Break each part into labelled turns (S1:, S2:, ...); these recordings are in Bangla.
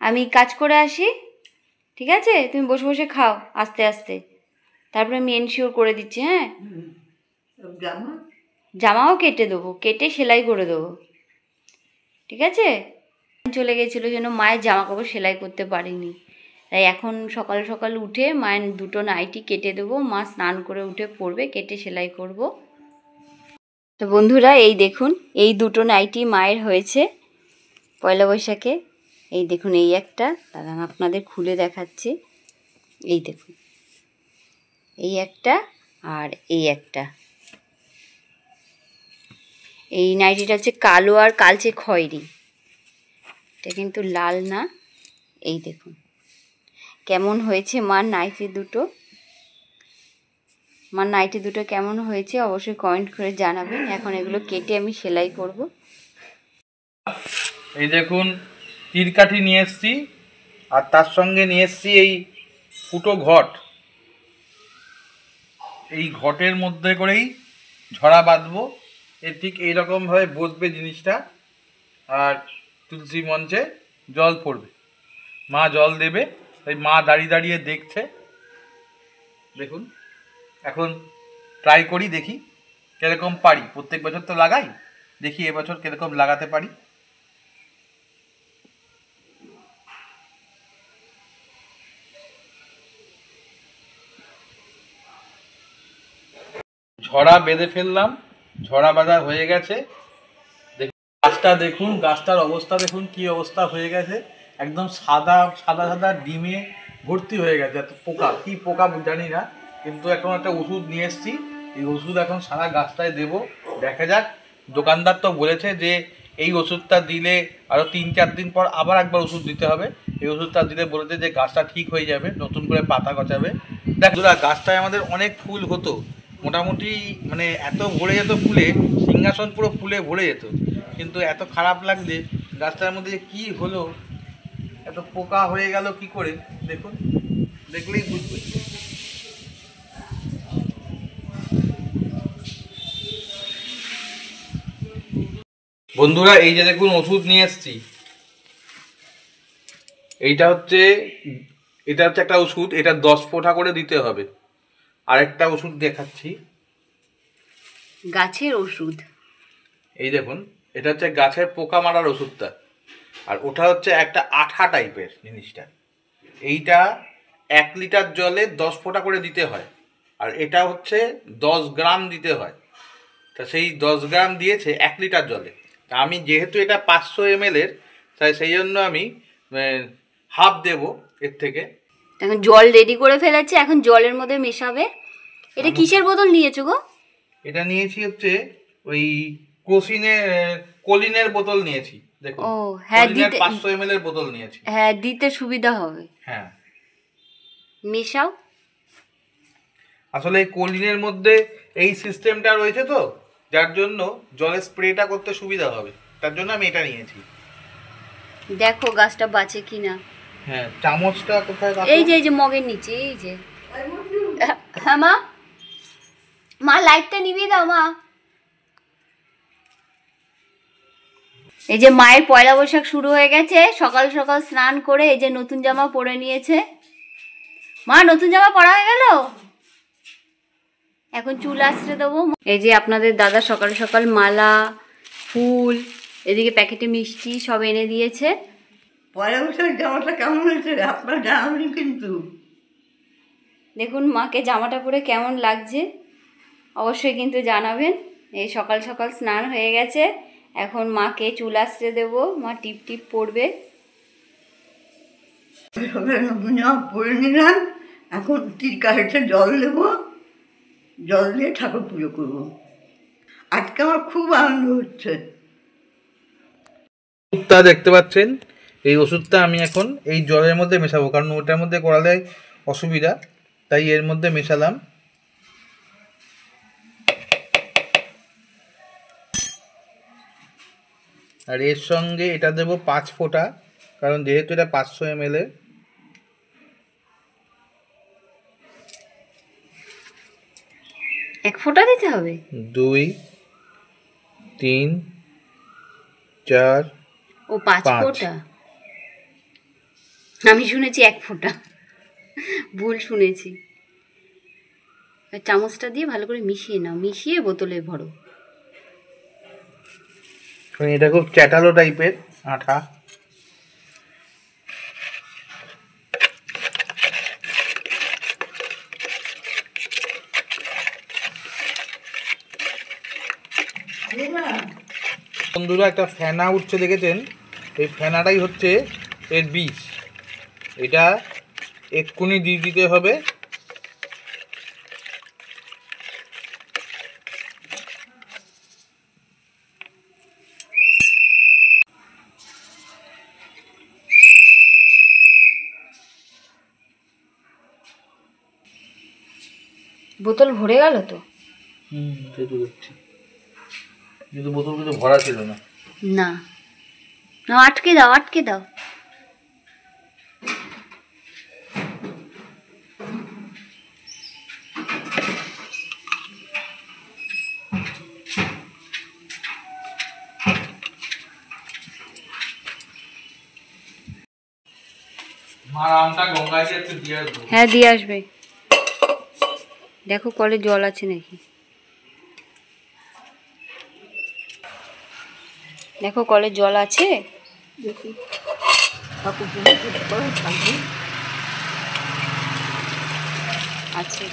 S1: আমি কাজ করে আসি, ঠিক আছে? তুমি বসে বসে খাও আস্তে আস্তে, তারপরে আমি এনশিওর করে দিচ্ছি। হ্যাঁ,
S2: জামা
S1: জামাও কেটে দেবো, কেটে সেলাই করে দেবো, ঠিক আছে? চলে গেছিলো জন্য মায়ের জামা কাপড় সেলাই করতে পারিনি, তাই এখন সকাল সকাল উঠে মায়ের দুটো নাইটি কেটে দেবো। মা স্নান করে উঠে পরবে, কেটে সেলাই করব। তো বন্ধুরা এই দেখুন, এই দুটো নাইটি মায়ের হয়েছে পয়লা বৈশাখে। এই দেখুন, এই একটা, দাঁড়ান আপনাদের খুলে দেখাচ্ছি। এই দেখুন, এই একটা আর এই একটা। এই নাইটিটা হচ্ছে কালো আর কালচে খয়েরি, এটা কিন্তু লাল না। এই দেখুন কেমন হয়েছে মার নাইটি দুটো। মার নাইটি দুটো কেমন হয়েছে অবশ্যই কমেন্ট করে জানাবেন। এখন এগুলো কেটে আমি সেলাই করব।
S3: এই দেখুন তীরকাঠি নিয়ে এসছি, আর তার সঙ্গে নিয়ে এসছি এই ফুটো ঘট। এই ঘটের মধ্যে করেই ঝরা বাঁধবো। এর ঠিক এইরকমভাবে বসবে জিনিসটা, আর তুলসী মঞ্চে জল পড়বে, মা জল দেবে। তাই মা দাঁড়িয়ে দাঁড়িয়ে দেখছে। দেখুন এখন ট্রাই করি, দেখি কীরকম পারি। প্রত্যেক বছর তো লাগাই, দেখি এবছর কীরকম লাগাতে পারি। ঝরা বেঁধে ফেললাম, ঝরা বাঁধা হয়ে গেছে। দেখুন গাছটা, দেখুন গাছটার অবস্থা, দেখুন কি অবস্থা হয়ে গেছে। একদম সাদা সাদা সাদা ডিমে ভর্তি হয়ে গেছে। এত পোকা, কি পোকা জানি না, কিন্তু এখন একটা ওষুধ নিয়ে এসছি। এই ওষুধ এখন সারা গাছটায় দেবো। দেখা যাক, দোকানদার তো বলেছে যে এই ওষুধটা দিলে আরও 3-4 দিন পর আবার একবার ওষুধ দিতে হবে। এই ওষুধটা দিলে বলেছে যে গাছটা ঠিক হয়ে যাবে, নতুন করে পাতা গজাবে। দেখ গাছটায় আমাদের অনেক ফুল হতো, মোটামুটি মানে এত ভরে যেত ফুলে, সিংহাসন পুরো ফুলে ভরে যেত। কিন্তু এত খারাপ লাগছে, গাছটার মধ্যে যে কী হলো, এত পোকা হয়ে গেল কি করে, দেখুন, দেখলেই বুঝবে। বন্ধুরা এই যে দেখুন ওষুধ নিয়ে এসছি। এটা হচ্ছে একটা ওষুধ, এটা 10 ফোঁটা করে দিতে হবে। আরেকটা ওষুধ দেখাচ্ছি,
S1: গাছের ওষুধ।
S3: এই দেখুন, এটা হচ্ছে গাছের পোকা মারার ওষুধটা, আর ওটা হচ্ছে একটা আঠা টাইপের জিনিসটা। এইটা 1 লিটার জলে 10 ফোঁটা করে দিতে হয়, আর এটা হচ্ছে 10 গ্রাম দিতে হয়। তা সেই 10 গ্রাম দিয়েছে 1 লিটার জলে। তা আমি যেহেতু এটা 500 ml এর, তাই সেই জন্য আমি হাফ দেব এর থেকে।
S1: এখন জল রেডি করে ফেলেছে, এখন জলের মধ্যে মেশাবে। এটা কিসের বোতল নিয়েছো গো?
S3: এটা নিয়েছি হচ্ছে ওই কলিনের বোতল নিয়েছি। দেখুন,
S1: ও হ্যাঁ,
S3: কলিনের
S1: দিতে
S3: 500 ml এর বোতল নিয়েছি।
S1: হ্যাঁ, দিতে সুবিধা হবে।
S3: হ্যাঁ,
S1: মেশাও।
S3: আসলে এই কলিনের মধ্যে এই সিস্টেমটা রয়েছে, তো যার জন্য জলের স্প্রেটা করতে সুবিধা হবে, তার জন্য আমি এটা নিয়েছি।
S1: দেখো গাছটা বাঁচে কিনা।
S3: হ্যাঁ, চামচটা কোথায় রাখো?
S1: এই যে মগের নিচে, এই যে। হ্যাঁ মা, মা লাইটটা নিভিয়ে দাও মা। এই যে মায়ের পয়লা বৈশাখ শুরু হয়ে গেছে। সকাল সকাল স্নান করে এই যে নতুন জামা পরে নিয়েছে। মা নতুন জামা পরা হয়ে গেল, এখন চুল আঁচড়ে দেবো। এই যে আপনাদের দাদা সকাল সকাল মালা, ফুল, এদিকে প্যাকেটে মিষ্টি সব এনে দিয়েছে।
S2: পয়লা বৈশাখ জামাটা কেমন হয়েছে আপনার জানাবেন কিন্তু।
S1: দেখুন মাকে জামাটা পরে কেমন লাগছে অবশ্যই কিন্তু জানাবেন। এই সকাল সকাল স্নান হয়ে গেছে, এখন মাকে চুল আঁচড়ে দেবো। মা টিপ টিপ পরবে।
S2: সকালে নতুন জামা পরে নিলাম, এখন তীরকাঠিতে জল দেবো, জল দিয়ে ঠাকুর পুজো করবো। আজকে আমার খুব আনন্দ হচ্ছে।
S3: ওষুধটা দেখতে পাচ্ছেন, এই ওষুধটা আমি এখন এই জলের মধ্যে মেশাবো, কারণ ওটার মধ্যে করালে অসুবিধা, তাই এর মধ্যে মেশালাম। আর এর সঙ্গে এটা দেবো 5 ফোঁটা, কারণ যেহেতু এটা 500 ml এর।
S1: এক ফোঁটা দিতে হবে।
S3: 2, 3, 4,
S1: ও 5
S3: 5।
S1: ফোঁটা। আমি শুনেছি 1 ফোঁটা, ভুল শুনেছি। চামচটা দিয়ে ভালো করে মিশিয়ে নাও, মিশিয়ে বোতলে ভরো।
S3: এটা খুব চ্যাটালো টাইপের আঠা। বন্ধুরা একটা ফেনা উঠছে দেখেছেন, এই ফেনাটাই হচ্ছে এর বীজ। এটা এক্ষুনি দিয়ে দিতে হবে।
S1: বোতল ভরে গেল তো?
S3: সে তো দেখছি, কিন্তু বোতলগুলো ভরা ছিল না।
S1: না না, আটকে দাও, আটকে দাও।
S3: মার আমটা গঙ্গায় গিয়ে একটু দিয়ে আসবো।
S1: হ্যাঁ, দিয়ে আসবে। দেখো কলে জল আছে নাকি, দেখো কলে জল আছে।
S2: দেখি ঠাকুর পুজো করতে পারো থাকবে।
S1: আছে।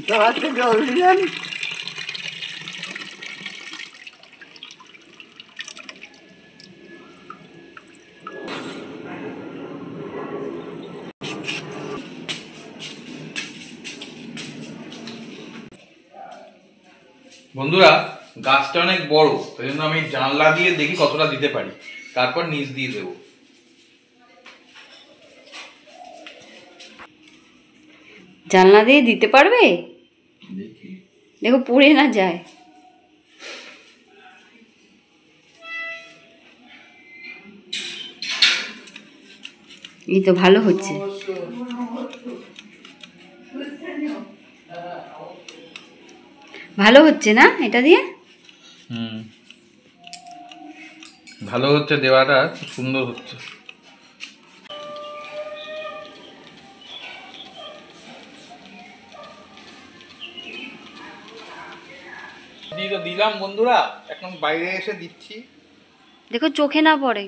S2: জলাতে জল দিলাম।
S3: বন্ধুরা গাছটা অনেক বড়, সেই জন্য আমি জানলা দিয়ে দেখি কতটা দিতে পারি, তারপর নিচ দিয়ে দেবো।
S1: জানলা দিয়ে দিতে পারবে? দেখো পড়ে না যায়। এই তো ভালো হচ্ছে। ভালো হচ্ছে না এটা দিয়ে?
S3: ভালো হচ্ছে, দেওয়াটা খুব সুন্দর হচ্ছে। দিলাম বন্ধুরা, এখন বাইরে এসে দিচ্ছি।
S1: দেখো চোখে না পড়ে।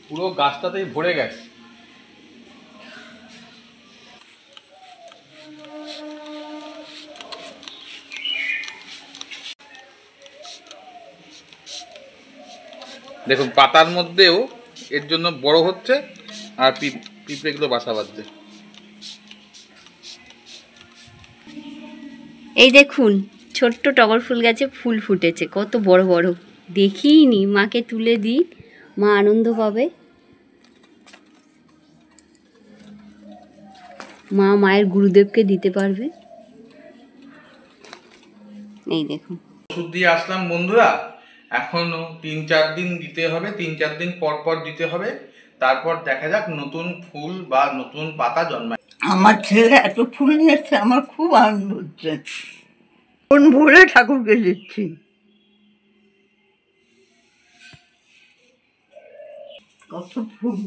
S3: পুরো গাছটাতেই ভরে গেছে। দেখুন পাতার মধ্যেও এর জন্য বড় হচ্ছে, আর পিঁপড়েগুলো বাসা বাঁধছে।
S1: এই দেখুন ছোট্ট টগর ফুল গাছে ফুল ফুটেছে, কত বড় বড়। দেখিনি, মাকে তুলে দিই, মা আনন্দ পাবে। মা মায়ের গুরুদেবকে দিতে পারবে। এই দেখুন
S3: ওষুধ দিয়ে আসলাম বন্ধুরা, এখনো 3-4 দিন দিতে হবে, 3-4 দিন পর পর দিতে হবে, তারপর দেখা যাক নতুন ফুল বা নতুন পাতা জন্মায়।
S2: আমার ছেলে এত ফুল নিয়ে এসছে, আমার খুব আনন্দ হচ্ছে। মন ভরে ঠাকুরকে দিচ্ছি। কত ফুল!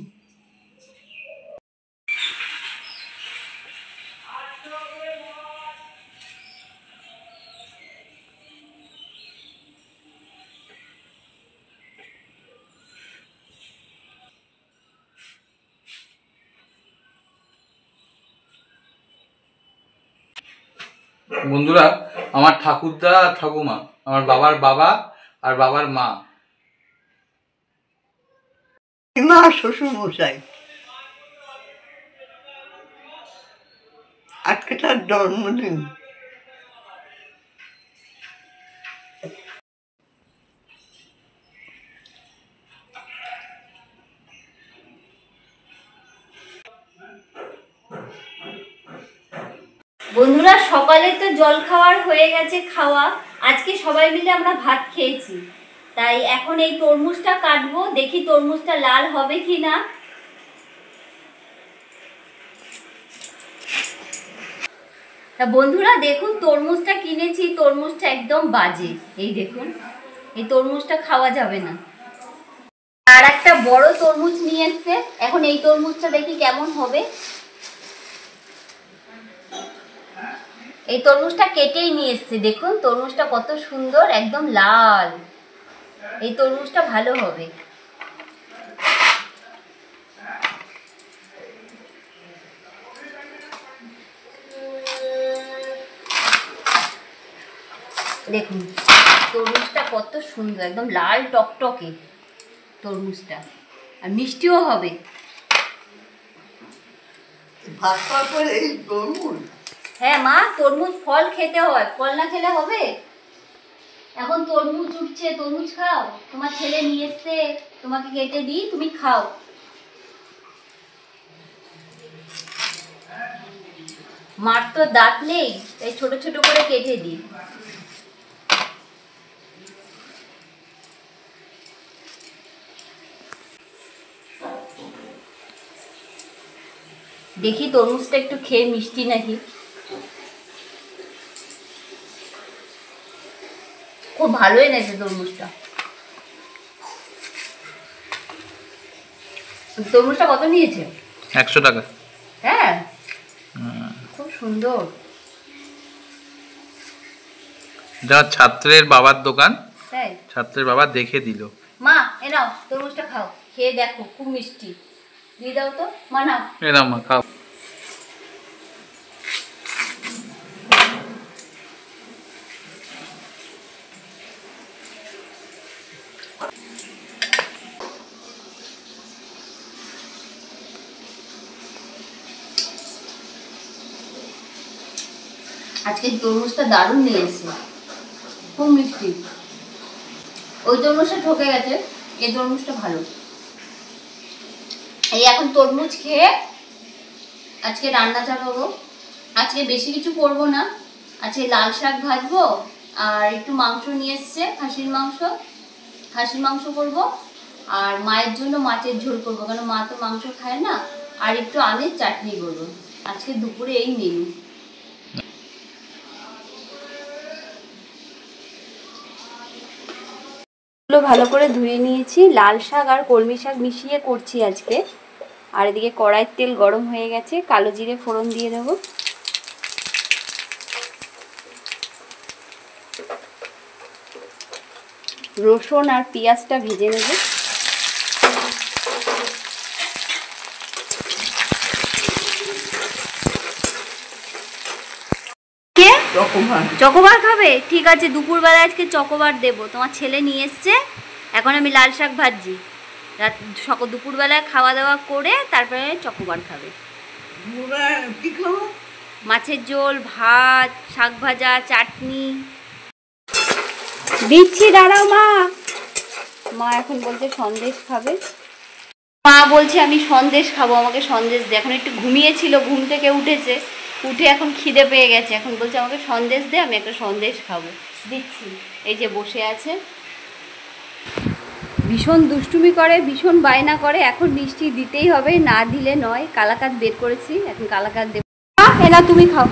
S3: বন্ধুরা আমার ঠাকুরদা আর ঠাকুমা, আমার বাবার বাবা আর বাবার মা,
S2: মা শ্বশুর মশাই, আজকে তার জন্মদিন।
S1: বন্ধুরা, সব সকালে তো জল খাওয়ার হয়ে গেছে খাওয়া, আজকে সবাই মিলে আমরা ভাত খেয়েছি, তাই এখন এই তরমুজটা কাটবো, দেখি তরমুজটা লাল হবে কি না। তা বন্ধুরা দেখুন তরমুজটা কিনেছি, তরমুজটা একদম বাজে, এই দেখুন এই তরমুজটা খাওয়া যাবে না। আর একটা বড় তরমুজ নিয়ে এসছে, এখন এই তরমুজটা দেখি কেমন হবে। এই তরমুজটা কেটেই নিয়ে এসছে, দেখুন তরমুজটা কত সুন্দর একদম লাল, এই তরমুজটা ভালো হবে। দেখুন তরমুজটা কত সুন্দর একদম লাল টকটকে তরমুজটা, আর মিষ্টিও হবে। হ্যাঁ মা, তরমুজ ফল খেতে হয়, ফল না খেলে হবে? এখন তরমুজ উঠছে, তরমুজ খাও, তোমার ছেলে নিয়ে এসছে, তোমাকে কেটে দিই, তুমি খাও। মার তো দাঁত নেই, তাই ছোট ছোট করে কেটে দিই। দেখি তরমুজটা একটু খেয়ে মিষ্টি নাকি। খুব ভালো এনেছে তরমুজটা। তরমুজটা কত নিয়েছে?
S3: 100 টাকা।
S1: হ্যাঁ খুব সুন্দর।
S3: যা ছাত্রের বাবার দোকান,
S1: তাই
S3: ছাত্রের বাবা দেখে দিল।
S1: মা এ নাও তরমুজটা খাও, খেয়ে দেখো খুব মিষ্টি। দিয়ে দাও তো মা, নাও।
S3: এ নাও মা খাও।
S1: আজকে তরমুজটা দারুণ নিয়ে এসেছে, খুব মিষ্টি। ওই তরমুজটা ঠকে গেছে, এই তরমুজটা ভালো। এই এখন তরমুজ খেয়ে আজকে রান্না চাপাবো। আজকে বেশি কিছু করবো না, আজকে লাল শাক ভাজবো, আর একটু মাংস নিয়ে এসছে, খাসির মাংস করবো, আর মায়ের জন্য মাছের ঝোল করবো, কারণ মা তো মাংস খায় না, আর একটু আমের চাটনি করবো। আজকে দুপুরে এই মেনু। ভালো করে ধুয়ে নিয়েছি, লাল শাক আর কলমি শাক মিশিয়ে করছি আজকে। আর এদিকে কড়াইয়ের তেল গরম হয়ে গেছে, কালো জিরে ফোড়ন দিয়ে দেবো। রসুন আর পেঁয়াজটা ভেজে নেব। কে চকোবার খাবে? ঠিক আছে, দুপুরবেলা আজকে চকোবার দেবো। তোমার ছেলে নিয়ে এসছে, এখন আমি লাল শাক ভাজছি, দুপুরবেলায় খাওয়া দাওয়া করে তারপরে চকোবার খাবে। মাছের ঝোল, ভাত, শাক ভাজা, চাটনি দিচ্ছি, দাঁড়াও মা। মা এখন বলছে সন্দেশ খাবে। মা বলছে আমি সন্দেশ খাবো, আমাকে সন্দেশ দে। এখন একটু ঘুমিয়েছিল, ঘুম থেকে উঠেছে, উঠে এখন খিদে পেয়ে গেছে, এখন বলছে আমাকে সন্দেশ দে, আমি একটা সন্দেশ খাবো। দিচ্ছি, এই যে বসে আছে। ভীষণ দুষ্টুমি করে, ভীষণ বায়না করে, এখন মিষ্টি দিতেই হবে, না দিলে নয়। কালাকাঁদ বের করেছি, এখন কালাকাঁদ দেব। এনা তুমি খাও।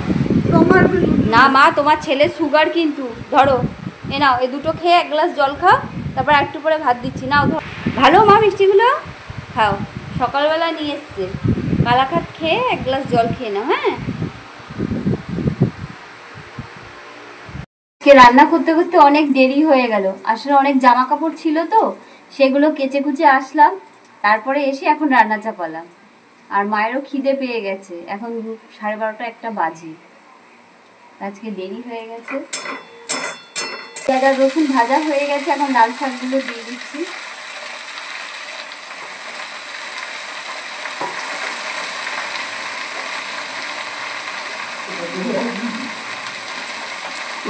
S1: না মা, তোমার ছেলে সুগার কিন্তু। ধরো এ নাও, এই দুটো খেয়ে 1 গ্লাস জল খাও, তারপর একটু পরে ভাত দিচ্ছি। নাও ধরো, ভালো মা মিষ্টিগুলো খাও, সকালবেলা নিয়ে এসছে। কালাকাঁদ খেয়ে 1 গ্লাস জল খেয়ে নাও। হ্যাঁ, রান্না করতে করতে অনেক দেরি হয়ে গেল, আসলে অনেক জামা কাপড় ছিল তো, সেগুলো কেচে কুচে আসলাম, তারপরে এসে এখন রান্না চাপালাম। আর মায়েরও খিদে পেয়ে গেছে, এখন 12:30 1টা বাজে, আজকে দেরি হয়ে গেছে। পেঁয়াজ রসুন ভাজা হয়ে গেছে, এখন লাল শাকগুলো দিয়ে দিচ্ছি।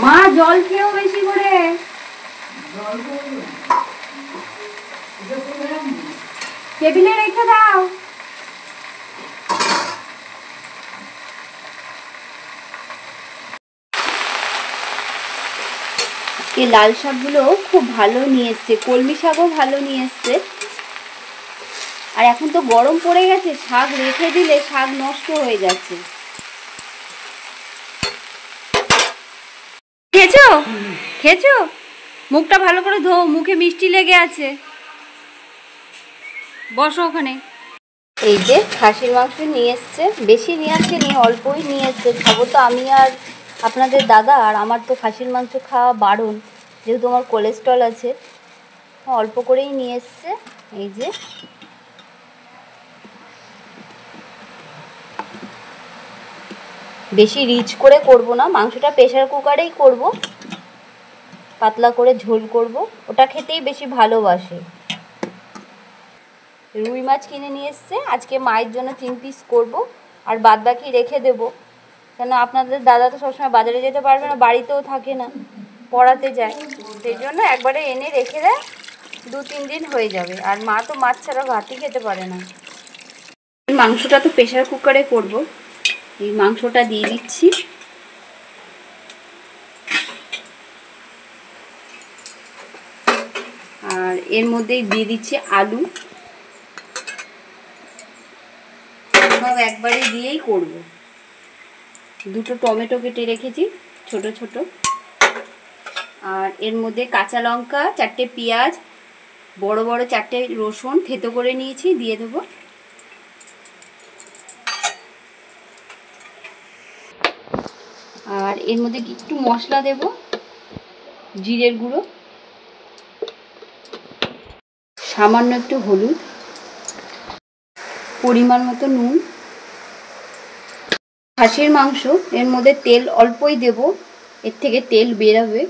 S1: মা জল খেয়েও বেশি করে, টেবিলে রেখে দাও। এই লাল শাকগুলো খুব ভালো নিয়ে এসছে, কলমি শাকও ভালো নিয়ে এসছে। আর এখন তো গরম পড়ে গেছে, শাক রেখে দিলে শাক নষ্ট হয়ে যাচ্ছে। খেয়েছো? খেয়েছো? মুখটা ভালো করে ধো, মুখে মিষ্টি লেগে আছে। বসো ওখানে। এই যে খাসির মাংস নিয়ে এসছে, বেশি নিয়ে আসেনি, অল্পই নিয়ে এসছে। খাবো তো আমি আর আপনাদের দাদা, আর আমার তো খাসির মাংস খাওয়া বারণ, যেহেতু আমার কোলেস্ট্রল আছে। অল্প করেই নিয়ে এসছে। এই যে বেশি রিচ করে করব না, মাংসটা প্রেসার কুকারেই করব, পাতলা করে ঝোল করব, ওটা খেতেই বেশি ভালোবাসে। রুই মাছ কিনে নিয়ে এসছে, আজকে মায়ের জন্য 3 পিস করব, আর বাদ বাকি রেখে দেব। কেন আপনাদের দাদা তো সবসময় বাজারে যেতে পারবে না, বাড়িতেও থাকে না, পড়াতে যায়, সেই জন্য একবারে এনে রেখে দেয়, 2-3 দিন হয়ে যাবে। আর মা তো মাছ ছাড়া ভাতই খেতে পারে না। মাংসটা তো প্রেসার কুকারে করব, এই মাংসটা দিয়ে দিচ্ছি। আর এর মধ্যেই দিয়ে দিচ্ছি আলু, সব একবারে দিয়েই করব। 2টো টমেটো কেটে রেখেছি ছোট ছোট, আর এর মধ্যে কাঁচা লঙ্কা, 4টে পেঁয়াজ, বড় বড় 4টে রসুন থেতো করে নিয়েছি, দিয়ে দেবো। আর এর মধ্যে একটু মশলা দেব, জিরের গুঁড়ো, সামান্য একটু হলুদ, পরিমাণ মতো নুন। খাসির মাংস, এর মধ্যে তেল অল্পই দেব, এর থেকে তেল বেরোবে।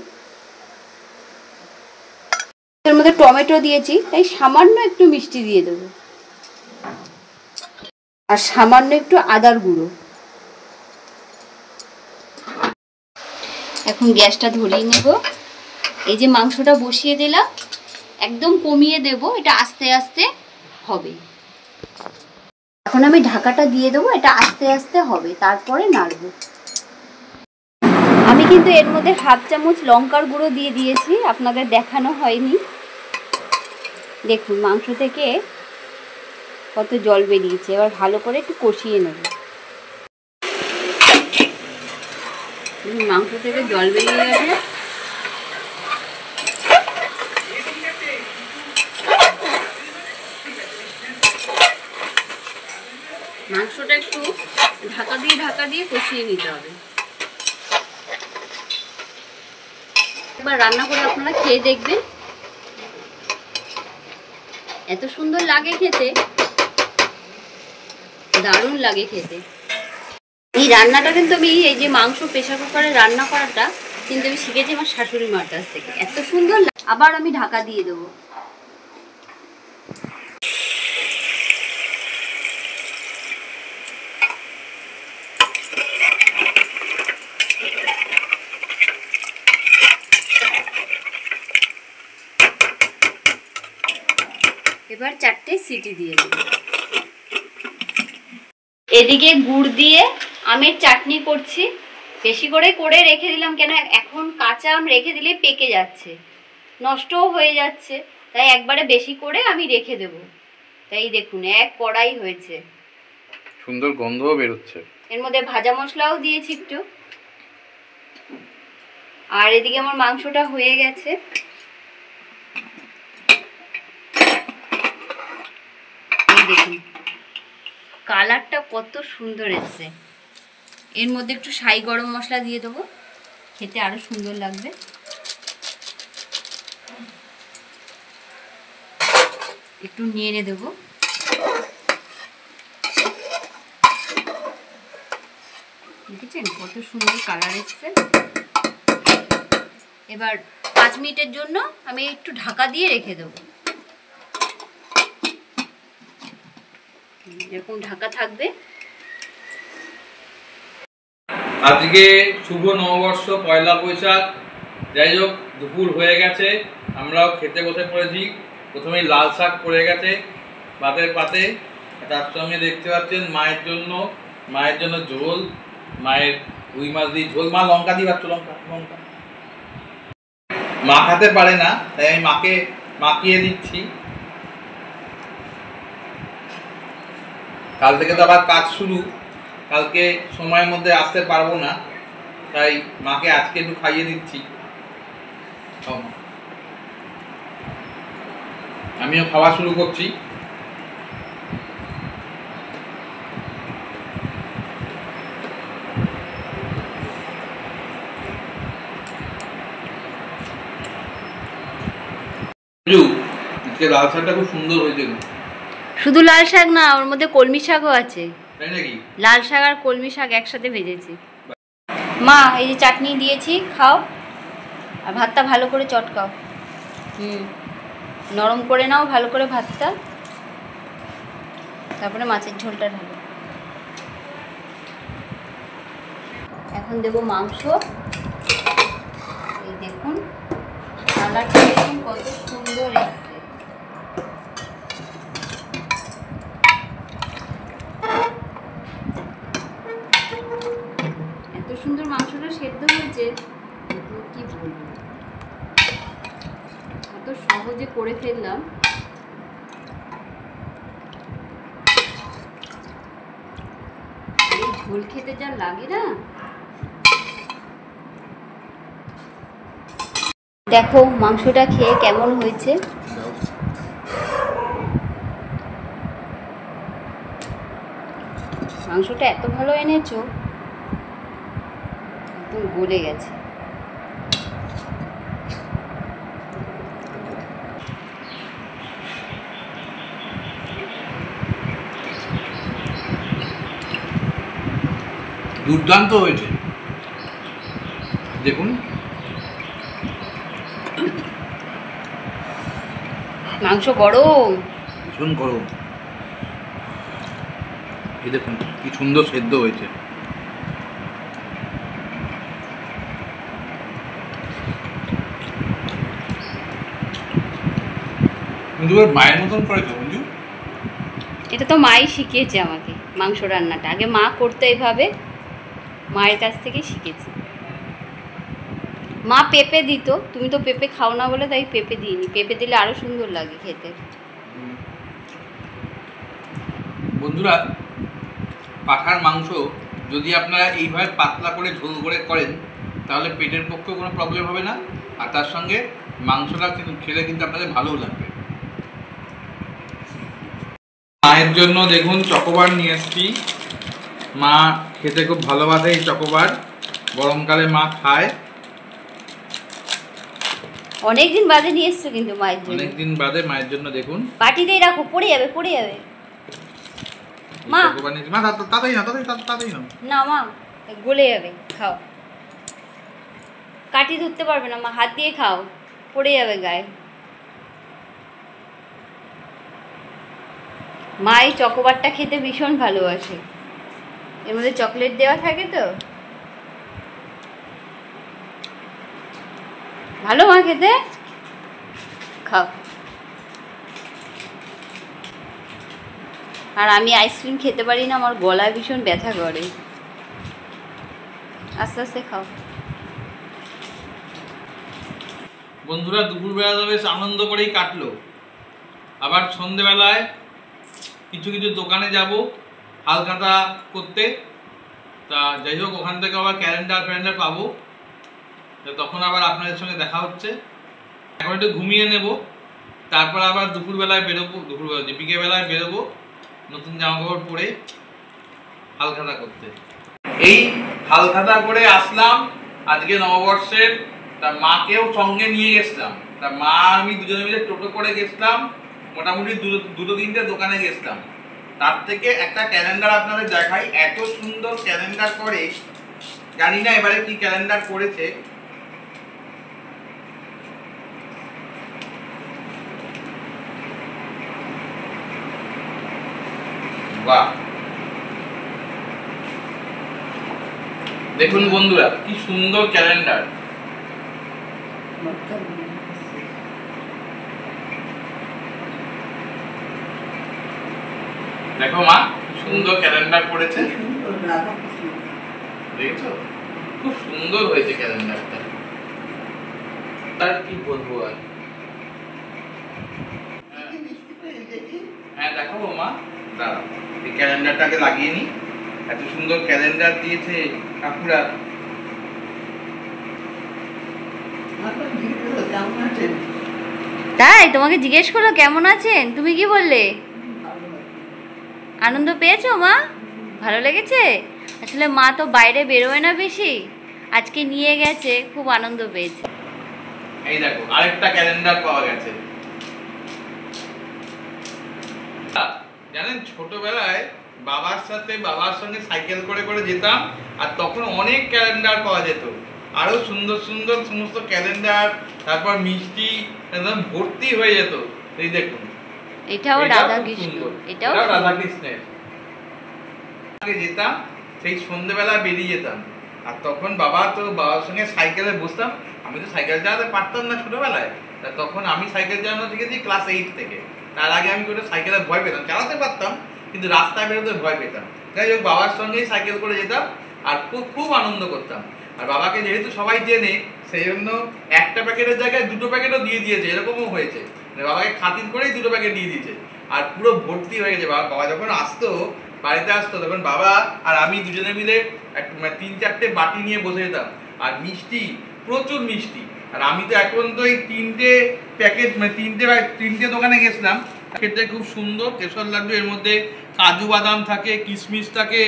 S1: এর মধ্যে টমেটো দিয়েছি, তাই সামান্য একটু মিষ্টি দিয়ে দেব, আর সামান্য একটু আদার গুঁড়ো। এখন গ্যাসটা ধরিয়ে নেব। এই যে মাংসটা বসিয়ে দিলাম, একদম কমিয়ে দেব, এটা আস্তে আস্তে হবে। এখন আমি ঢাকাটা দিয়ে দেবো, এটা আস্তে আস্তে হবে, তারপরে নাড়ব। আমি কিন্তু এর মধ্যে 1/2 চামচ লঙ্কার গুঁড়ো দিয়ে দিয়েছি, আপনাদের দেখানো হয়নি। দেখুন মাংস থেকে কত জল বেরিয়েছে। এবার ভালো করে একটু কষিয়ে নেব। মাংস থেকে জল বেরিয়ে গেছে। মাংসটা একটু ঢাকা দিয়ে কষিয়ে নিতে হবে। একবার রান্না করে আপনারা খেয়ে দেখবেন, এত সুন্দর লাগে খেতে, দারুণ লাগে খেতে। এই রান্নাটা কিন্তু আমি, এই যে মাংস প্রেসার কুকারে রান্না করাটা কিন্তু আমি শিখেছি আমার শাশুড়ি মার কাছ থেকে, এত সুন্দর। আবার আমি ঢাকা দিয়ে দেবো। এবার 4টে সিটি দিয়ে দেব। এদিকে গুড় দিয়ে আমের চাটনি করছি, বেশি করে রেখে দিলাম, কেন এখন কাঁচা আম রেখে দিলে পেকে যাচ্ছে, নষ্টও হয়ে যাচ্ছে, তাই একবারে বেশি করে আমি রেখে দেব। তাই দেখুন 1 কড়াই হয়েছে,
S3: সুন্দর গন্ধও বেরোচ্ছে।
S1: এর মধ্যে ভাজা মশলাও দিয়েছি একটু। আর এদিকে আমার মাংসটা হয়ে গেছে। দেখুন কালারটা কত সুন্দর এসছে। এর মধ্যে একটু শাহি গরম মশলা দিয়ে দেবো, খেতে আরো সুন্দর লাগবে। একটু নেড়ে দেবো। দেখেছেন কত সুন্দর কালার এসছে। এবার 5 মিনিটের জন্য আমি একটু ঢাকা দিয়ে রেখে দেবো। এরকম ঢাকা থাকবে।
S3: আজকে শুভ নববর্ষ, পয়লা বৈশাখ। যাই হোক, দুপুর হয়ে গেছে, আমরাও খেতে বসে পড়েছি। প্রথমেই লাল শাক পড়ে গেছে ভাতের পাতে, তার সঙ্গে দেখতে পাচ্ছেন মায়ের জন্য ঝোল, মায়ের রুই মাছ দিয়ে ঝোল। মা লঙ্কা দিয়ে পাচ্ছ, লঙ্কা লঙ্কা মাখাতে পারে না, তাই আমি মাকে মাখিয়ে দিচ্ছি। কাল থেকে তো আবার কাজ শুরু, কালকে সময়ের মধ্যে আসতে পারবো না, তাই মাকে আজকে একটু খাইয়ে দিচ্ছি। আমিও খাওয়া শুরু করছি। লাল শাকটা খুব সুন্দর হয়েছে।
S1: শুধু লাল শাক না, ওর মধ্যে কলমি শাকও আছে।
S3: তাই নাকি?
S1: লাল শাক আর কলমি শাক একসাথে ভেজেছি। মা এই যে চাটনি দিয়েছি, খাও, আর ভাতটা ভালো করে চটকাও। নরম করে নাও ভালো করে ভাতটা, তারপরে মাছের ঝোলটা ঢালো। এখন দেবো মাংস। এই দেখুন কালারটা দেখুন কত সুন্দর এসছে। এত সুন্দর মাংসটা সেদ্ধ হয়েছে, কি বলবো, এত সহজে করে ফেললাম। এই ঝোল খেতে যা লাগে না। দেখো মাংসটা খেয়ে কেমন হয়েছে। মাংসটা এত ভালো এনেছো, একদম গলে গেছে।
S3: দুর্দান্ত হয়েছে, দেখুন।
S1: মাংস গরম,
S3: ভীষণ গরম। এই দেখুন কি সুন্দর সেদ্ধ হয়েছে। মায়ের মতন করেছো বন্ধু।
S1: এটা তো মাই শিখিয়েছে আমাকে মাংস রান্নাটা। আগে মা করতো এইভাবে, মায়ের কাছ থেকে শিখেছি। মা পেঁপে দিত, তুমি তো পেঁপে খাও না বলে তাই পেঁপে দিইনি। পেঁপে দিলে আরো সুন্দর লাগে খেতে।
S3: বন্ধুরা, পাঁঠার মাংস যদি আপনারা এইভাবে পাতলা করে ঝোল করে করেন, তাহলে পেটের পক্ষেও কোনো প্রবলেম হবে না, আর তার সঙ্গে মাংসটা খেলে কিন্তু আপনাদের ভালোও লাগবে। মায়ের জন্য দেখুন চকোবার নিয়ে এসেছি। মা খেতে খুব ভালোবাসে এই চকোবার, গরমকালে মা খায়।
S1: অনেকদিন বাদে নিয়ে এসছো কিন্তু মায়ের জন্য।
S3: অনেকদিন বাদে মায়ের জন্য দেখুন।
S1: বাটিতেই রাখো, পড়ে যাবে পড়ে যাবে। মা
S3: মা তাড়াতাড়ি না, তাড়াতাড়ি না,
S1: না মা গলে যাবে, খাও। কাটি ধরতে পারবে না মা, হাত দিয়ে খাও, পড়ে যাবে গায়ে। মা এই চকোবারটা খেতে ভীষণ ভালোবাসে, এর মধ্যে চকলেট দেওয়া থাকে তো ভালো মা খেতে, খাও। আর আমি আইসক্রিম খেতে পারি না, আমার গলায় ভীষণ ব্যথা করে। আস্তে আস্তে খাও।
S3: বন্ধুরা, দুপুরবেলা তো বেশ আনন্দ করেই কাটলো। আবার সন্ধেবেলায় কিছু কিছু দোকানে যাব হালখাতা করতে। তা যাই হোক, ওখান থেকে আবার ক্যালেন্ডার পাবো, তখন আবার আপনাদের সঙ্গে দেখা হচ্ছে। এখন একটু ঘুমিয়ে নেব, তারপর আবার দুপুরবেলায় বেরোবো, বিকেলবেলায় বেরোবো নতুন জামা কাপড় পরে হালখাতা করতে। এই হালখাতা করে আসলাম আজকে নববর্ষের। তা মাকেও সঙ্গে নিয়ে গেছিলাম। তা মা আমি দুজনে মিলে টোটো করে গেছিলাম, মোটামুটি দুটো তিনটে দোকানে গেছিলাম। তার থেকে একটা ক্যালেন্ডার আপনাদের দেখাই, এত সুন্দর ক্যালেন্ডার করে। জানি না এবারে কি ক্যালেন্ডার করেছে। বাহ, দেখুন বন্ধুরা কি সুন্দর ক্যালেন্ডার। দেখো মা, সুন্দর ক্যালেন্ডার করেছে, দেখেছো? খুব সুন্দর হয়েছে ক্যালেন্ডারটা। আর কি বলবো আর। হ্যাঁ দেখাবো মা, দাঁড়াও এই ক্যালেন্ডারটাকে লাগিয়ে নি। এত সুন্দর ক্যালেন্ডার দিয়েছে কাকুরা।
S1: তাই তোমাকে জিজ্ঞেস করলো কেমন আছেন, তুমি কি বললে? আনন্দ পেয়েছো মা? ভালো লেগেছে? আসলে মা তো বাইরে বেরোয় না বেশি, আজকে নিয়ে গেছে, খুব আনন্দ পেয়েছে।
S3: এই দেখো আরেকটা ক্যালেন্ডার পাওয়া গেছে। জানেন ছোটবেলায় বাবার সঙ্গে সাইকেল করে করে যেতাম, আর তখন অনেক ক্যালেন্ডার পাওয়া যেত, আরো সুন্দর সুন্দর সমস্ত ক্যালেন্ডার, তারপর মিষ্টি একদম ভর্তি হয়ে যেত। এই দেখুন
S1: এটাও রাধাকৃষ্ণ, এটাও
S3: রাধাকৃষ্ণের। আগে যেতাম সেই সন্ধ্যেবেলা বেরিয়ে যেতাম, আর তখন বাবার সঙ্গে সাইকেলে বসতাম। আমি তো সাইকেল চালাতে পারতাম না ছোটবেলায়, তা তখন আমি সাইকেল চালানো শিখেছি ক্লাস 8 থেকে। তার আগে আমি কোনো সাইকেলে ভয় পেতাম, চালাতে পারতাম কিন্তু রাস্তায় বেরোতে ভয় পেতাম। যাই হোক বাবার সঙ্গেই সাইকেল করে যেতাম আর খুব খুব আনন্দ করতাম। আর বাবাকে যেহেতু সবাই চেনে, সেই জন্য একটা প্যাকেটের জায়গায় 2টো প্যাকেটও দিয়ে দিয়েছে, এরকমও হয়েছে। বাবাকে খাতির করেই 2টো প্যাকেট দিয়ে দিয়েছে, আর পুরো ভর্তি হয়ে গেছে। বাবা যখন আসতো, বাড়িতে আসতো, তখন বাবা আর আমি দুজনে মিলে 3-4টে বাটি নিয়ে বসে যেতাম, আর মিষ্টি, প্রচুর মিষ্টি। আর আমি তো এখন তো এই 3টে প্যাকেট তিনটে দোকানে গেছিলাম, খেতে খুব সুন্দর কেশর লাড্ডু, এর মধ্যে কাজু বাদাম থাকে, কিশমিশ থাকে।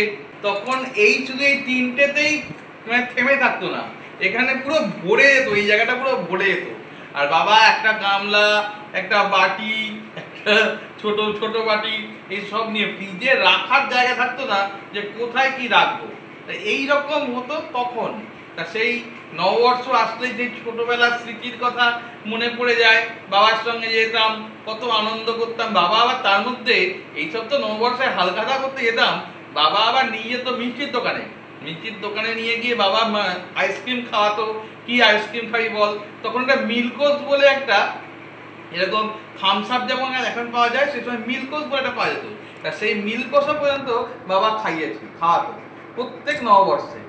S3: তখন এই শুধু এই 3টেতেই থেমে থাকতো না, এখানে পুরো ভরে যেত, এই জায়গাটা পুরো ভরে যেত। আর বাবা একটা গামলা, একটা বাটি, একটা ছোট ছোট বাটি, এই সব নিয়ে ফ্রিজে রাখার জায়গা থাকতো না যে কোথায় কি রাখবো। এইরকম হতো তখন। তা সেই নববর্ষ আসলেই যে ছোটবেলার স্মৃতির কথা মনে পড়ে যায়। বাবার সঙ্গে যেতাম, কত আনন্দ করতাম। বাবা আবার তার মধ্যে এইসব তো নববর্ষে হালখাতা করতে যেতাম, বাবা আবার নিয়ে যেত মিষ্টির দোকানে নিয়ে গিয়ে বাবা আইসক্রিম খাওয়াতো। কি আইসক্রিম খাবি বল? তখন একটা মিল্কোস বলে একটা, এরকম থামস আপ যেমন এখন পাওয়া যায়, সেই সময় মিল্কোস বলে একটা পাওয়া যেত। তা সেই মিল্কোসও পর্যন্ত বাবা খাওয়াতো প্রত্যেক নববর্ষে।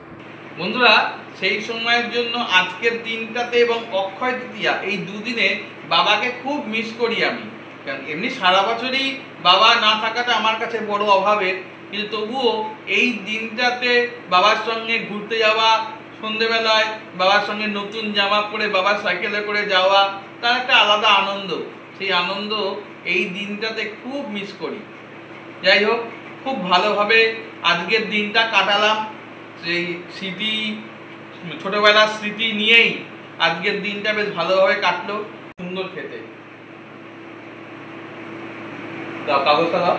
S3: বন্ধুরা সেই সময়ের জন্য আজকের দিনটাতে এবং অক্ষয় তৃতীয়া এই দুদিনে বাবাকে খুব মিস করি আমি। কারণ এমনি সারা বছরই বাবা না থাকাটা আমার কাছে বড় অভাবের, কিন্তু তবুও এই দিনটাতে বাবার সঙ্গে ঘুরতে যাওয়া, সন্ধেবেলায় বাবার সঙ্গে নতুন জামা পরে বাবার সাইকেলে করে যাওয়া, তার একটা আলাদা আনন্দ। সেই আনন্দ এই দিনটাতে খুব মিস করি। যাই হোক, খুব ভালোভাবে আজকের দিনটা কাটালাম। সেই স্মৃতি, ছোটবেলার স্মৃতি নিয়েই আজকের দিনটা বেশ ভালোভাবে কাটলো। সুন্দর খেতে দাও, কাগজটা দাও।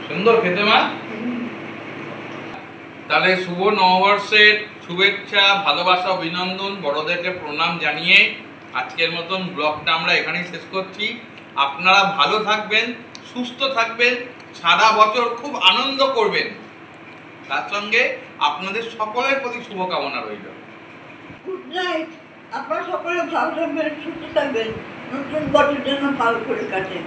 S3: সুন্দর খেতে মা। তাহলে শুভ নববর্ষের শুভেচ্ছা, ভালোবাসা, অভিনন্দন, বড়দেরকে প্রণাম জানিয়ে আজকের মতন ব্লগটা আমরা এখানেই শেষ করছি। আপনারা ভালো থাকবেন, সুস্থ থাকবেন, সারা বছর খুব আনন্দ করবেন, তার সঙ্গে আপনাদের সকলের প্রতি শুভকামনা রইল।
S2: Good night. আপনারা সকলে ভালো থাকবেন, সুস্থ থাকবেন, নতুন বছর যেন ভালো করে কাটে।